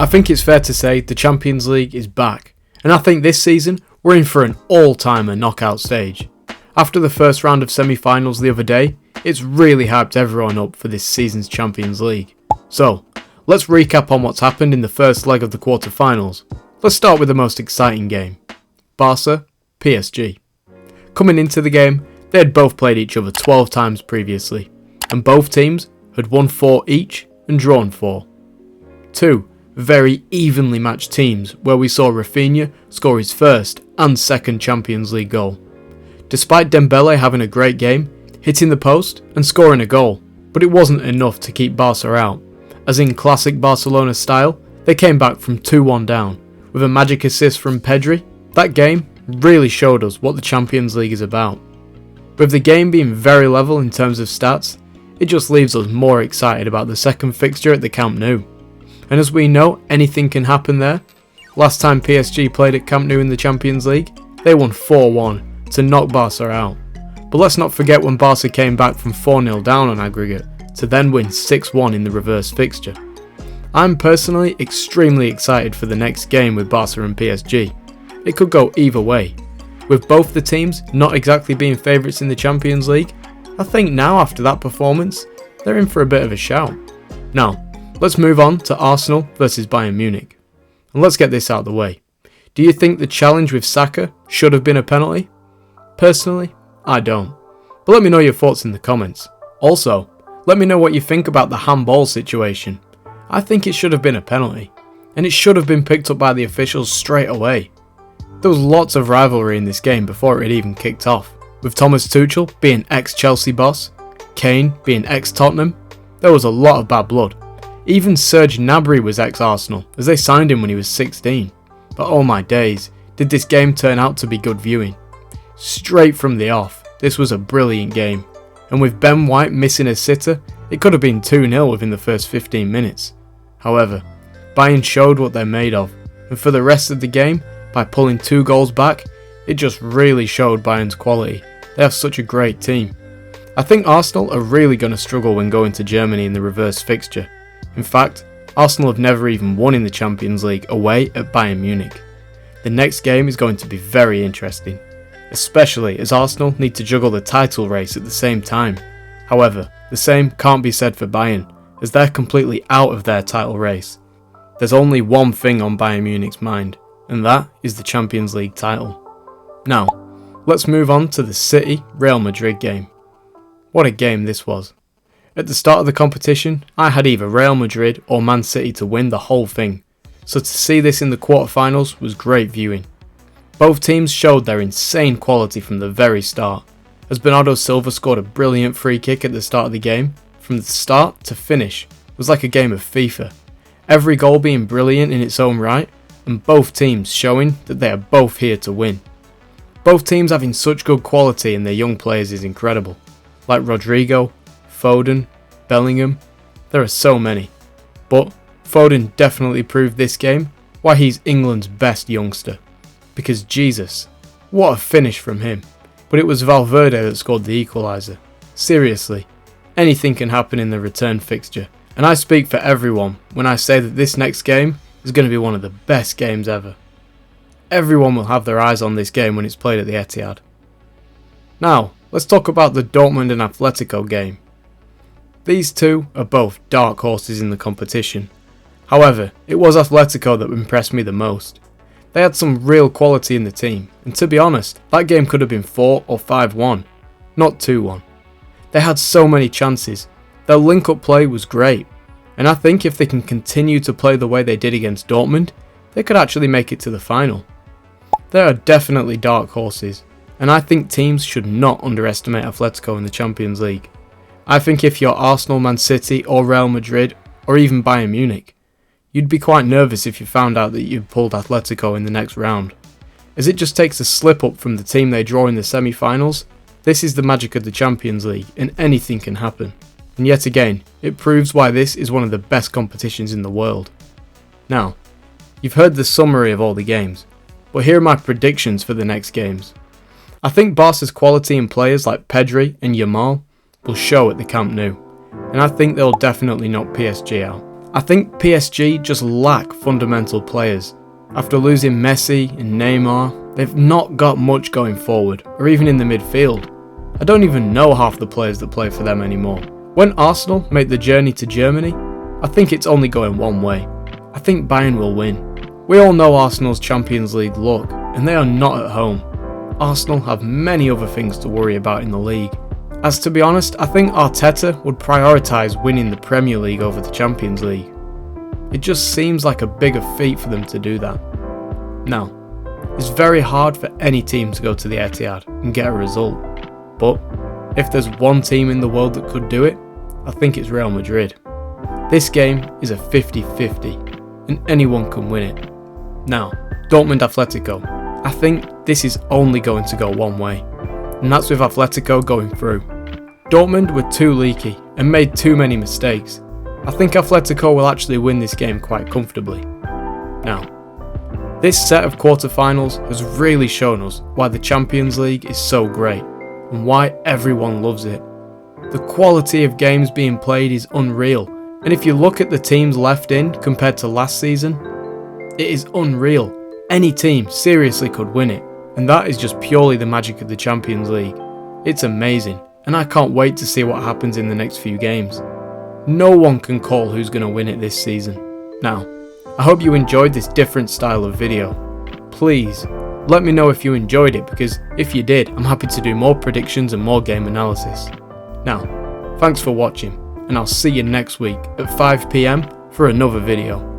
I think it's fair to say the Champions League is back, and I think this season we're in for an all-timer knockout stage. After the first round of semi-finals the other day, it's really hyped everyone up for this season's Champions League. So, let's recap on what's happened in the first leg of the quarter-finals. Let's start with the most exciting game. Barca, PSG. Coming into the game, they had both played each other 12 times previously, and both teams had won 4 each and drawn 4. Two very evenly matched teams where we saw Rafinha score his first and second Champions League goal. Despite Dembele having a great game, hitting the post and scoring a goal, but it wasn't enough to keep Barca out, as in classic Barcelona style, they came back from 2-1 down, with a magic assist from Pedri. That game really showed us what the Champions League is about. With the game being very level in terms of stats, it just leaves us more excited about the second fixture at the Camp Nou. And as we know, anything can happen there. Last time PSG played at Camp Nou in the Champions League, they won 4-1 to knock Barca out. But let's not forget when Barca came back from 4-0 down on aggregate to then win 6-1 in the reverse fixture. I'm personally extremely excited for the next game with Barca and PSG. It could go either way. With both the teams not exactly being favourites in the Champions League, I think now after that performance, they're in for a bit of a shout. Now, let's move on to Arsenal versus Bayern Munich. And let's get this out of the way. Do you think the challenge with Saka should have been a penalty? Personally, I don't. But let me know your thoughts in the comments. Also, let me know what you think about the handball situation. I think it should have been a penalty, and it should have been picked up by the officials straight away. There was lots of rivalry in this game before it even kicked off, with Thomas Tuchel being ex-Chelsea boss, Kane being ex-Tottenham. There was a lot of bad blood. Even Serge Gnabry was ex-Arsenal, as they signed him when he was 16. But oh my days, did this game turn out to be good viewing. Straight from the off, this was a brilliant game, and with Ben White missing a sitter, it could have been 2-0 within the first 15 minutes. However, Bayern showed what they're made of, and for the rest of the game, by pulling 2 goals back, it just really showed Bayern's quality. They have such a great team. I think Arsenal are really going to struggle when going to Germany in the reverse fixture. In fact, Arsenal have never even won in the Champions League away at Bayern Munich. The next game is going to be very interesting, especially as Arsenal need to juggle the title race at the same time. However, the same can't be said for Bayern, as they're completely out of their title race. There's only one thing on Bayern Munich's mind, and that is the Champions League title. Now, let's move on to the City-Real Madrid game. What a game this was. At the start of the competition, I had either Real Madrid or Man City to win the whole thing, so to see this in the quarterfinals was great viewing. Both teams showed their insane quality from the very start, as Bernardo Silva scored a brilliant free kick at the start of the game. From the start to finish was like a game of FIFA, every goal being brilliant in its own right, and both teams showing that they are both here to win. Both teams having such good quality in their young players is incredible, like Rodrigo, Foden, Bellingham. There are so many, but Foden definitely proved this game why he's England's best youngster, because Jesus, what a finish from him. But it was Valverde that scored the equaliser. Seriously, anything can happen in the return fixture, and I speak for everyone when I say that this next game is going to be one of the best games ever. Everyone will have their eyes on this game when it's played at the Etihad. Now, let's talk about the Dortmund and Athletico game. These two are both dark horses in the competition. However, it was Athletico that impressed me the most. They had some real quality in the team, and to be honest, that game could have been 4 or 5-1, not 2-1. They had so many chances, their link-up play was great, and I think if they can continue to play the way they did against Dortmund, they could actually make it to the final. There are definitely dark horses, and I think teams should not underestimate Athletico in the Champions League. I think if you're Arsenal, Man City or Real Madrid or even Bayern Munich, you'd be quite nervous if you found out that you'd pulled Athletico in the next round. As it just takes a slip up from the team they draw in the semi-finals, this is the magic of the Champions League and anything can happen. And yet again, it proves why this is one of the best competitions in the world. Now, you've heard the summary of all the games, but here are my predictions for the next games. I think Barca's quality in players like Pedri and Yamal will show at the Camp Nou, and I think they'll definitely knock PSG out. I think PSG just lack fundamental players. After losing Messi and Neymar, they've not got much going forward, or even in the midfield. I don't even know half the players that play for them anymore. When Arsenal make the journey to Germany, I think it's only going one way. I think Bayern will win. We all know Arsenal's Champions League luck, and they are not at home. Arsenal have many other things to worry about in the league. As to be honest, I think Arteta would prioritise winning the Premier League over the Champions League. It just seems like a bigger feat for them to do that. Now, it's very hard for any team to go to the Etihad and get a result, but if there's one team in the world that could do it, I think it's Real Madrid. This game is a 50-50, and anyone can win it. Now, Dortmund Athletico. I think this is only going to go one way, and that's with Athletico going through. Dortmund were too leaky and made too many mistakes. I think Athletico will actually win this game quite comfortably. Now, this set of quarterfinals has really shown us why the Champions League is so great, and why everyone loves it. The quality of games being played is unreal, and if you look at the teams left in compared to last season, it is unreal. Any team seriously could win it, and that is just purely the magic of the Champions League. It's amazing, and I can't wait to see what happens in the next few games. No one can call who's going to win it this season. Now, I hope you enjoyed this different style of video. Please, let me know if you enjoyed it, because if you did, I'm happy to do more predictions and more game analysis. Now, thanks for watching, and I'll see you next week at 5 PM for another video.